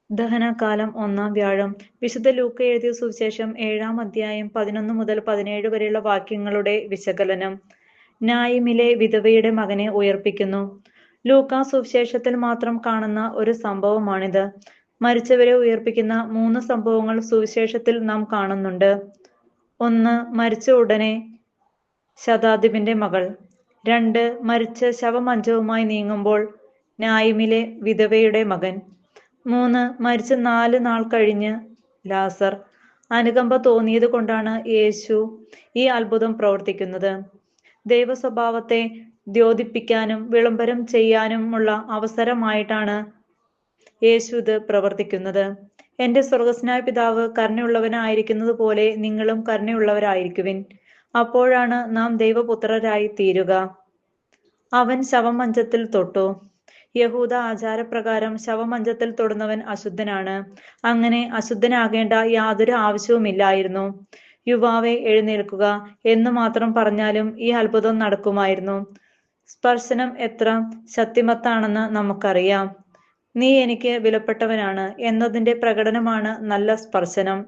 ദഹനകാലം 1-ാം വ്യാഴം. വിശുദ്ധ ലൂക്ക എഴുതിയ സുവിശേഷം 7-ാം അധ്യായം 11 മുതൽ 17 വരെയുള്ള വാക്യങ്ങളുടെ വിശകലനം. നായിമിലെ വിധവയുടെ മകനെ ഉയർപ്പിക്കുന്നു. ലൂക്കാ സുവിശേഷത്തിൽ മാത്രം കാണുന്ന ഒരു സംഭവമാണിത്. മരിച്ചവരെ ഉയർപ്പിക്കുന്ന 3 സംഭവങ്ങൾ സുവിശേഷത്തിൽ നാം കാണുന്നുണ്ട്. 1. മരിച്ച ഉടനെ ശതാധിപന്റെ മകൾ. 2. മരിച്ച ശവമഞ്ചവുമായി നീങ്ങുമ്പോൾ നായിമിലെ വിധവയുടെ മകൻ. 3. മരിച്ച 4 നാൾ കഴിഞ്ഞ് ലാസർ. അനുകമ്പ തോന്നിയത് കൊണ്ടാണ് യേശു ഈ അത്ഭുതം പ്രവർത്തിക്കുന്നത്. ദൈവസ്വഭാവത്തെ ദ്യോതിപ്പിക്കാനും വിളംബരം ചെയ്യാനുമുള്ള അവസരമായിട്ടാണ് യേശു ഇത് പ്രവർത്തിക്കുന്നത്. എന്റെ സ്വർഗസ്നായ പിതാവ് കരുണയുള്ളവനായിരിക്കുന്നത് പോലെ നിങ്ങളും കരുണയുള്ളവരായിരിക്കുവിൻ. അപ്പോഴാണ് നാം ദൈവപുത്രരായി തീരുക. അവൻ ശവമഞ്ചത്തിൽ തൊട്ടു. യഹൂദ ആചാരപ്രകാരം ശവമഞ്ചത്തിൽ തൊടുന്നവൻ അശുദ്ധനാണ്. അങ്ങനെ അശുദ്ധനാകേണ്ട യാതൊരു ആവശ്യവുമില്ലായിരുന്നു. യുവാവെ, എഴുന്നേൽക്കുക എന്ന് മാത്രം പറഞ്ഞാലും ഈ അത്ഭുതം നടക്കുമായിരുന്നു. സ്പർശനം എത്ര ശക്തിമത്താണെന്ന് നമുക്കറിയാം. നീ എനിക്ക് വിലപ്പെട്ടവനാണ് എന്നതിന്റെ പ്രകടനമാണ് നല്ല സ്പർശനം.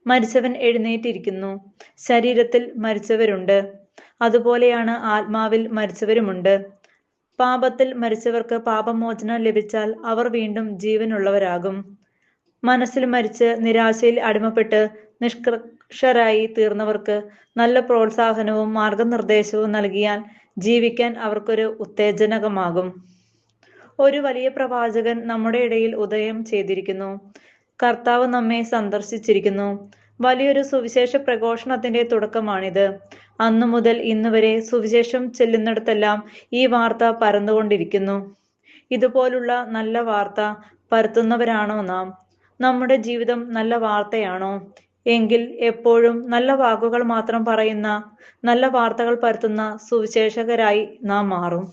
മരിച്ചവൻ എഴുന്നേറ്റിരിക്കുന്നു. ശരീരത്തിൽ മരിച്ചവരുണ്ട്, അതുപോലെയാണ് ആത്മാവിൽ മരിച്ചവരുമുണ്ട്. പാപത്തിൽ മരിച്ചവർക്ക് പാപമോചനം ലഭിച്ചാൽ അവർ വീണ്ടും ജീവനുള്ളവരാകും. മനസ്സിൽ മരിച്ച് നിരാശയിൽ അടിമപ്പെട്ട് നിഷ്കർഷരായി തീർന്നവർക്ക് നല്ല പ്രോത്സാഹനവും മാർഗനിർദ്ദേശവും നൽകിയാൽ ജീവിക്കാൻ അവർക്കൊരു ഉത്തേജനകമാകും. ഒരു വലിയ പ്രവാചകൻ നമ്മുടെ ഇടയിൽ ഉദയം ചെയ്തിരിക്കുന്നു. കർത്താവ് നമ്മെ സന്ദർശിച്ചിരിക്കുന്നു. വലിയൊരു സുവിശേഷ പ്രഘോഷണത്തിന്റെ തുടക്കമാണിത്. അന്നു മുതൽ ഇന്നുവരെ സുവിശേഷം ചെല്ലുന്നിടത്തെല്ലാം ഈ വാർത്ത പരന്നുകൊണ്ടിരിക്കുന്നു. ഇതുപോലുള്ള നല്ല വാർത്ത പരത്തുന്നവരാണോ നാം? നമ്മുടെ ജീവിതം നല്ല വാർത്തയാണോ? എങ്കിൽ എപ്പോഴും നല്ല വാക്കുകൾ മാത്രം പറയുന്ന, നല്ല വാർത്തകൾ പരത്തുന്ന സുവിശേഷകരായി നാം മാറും.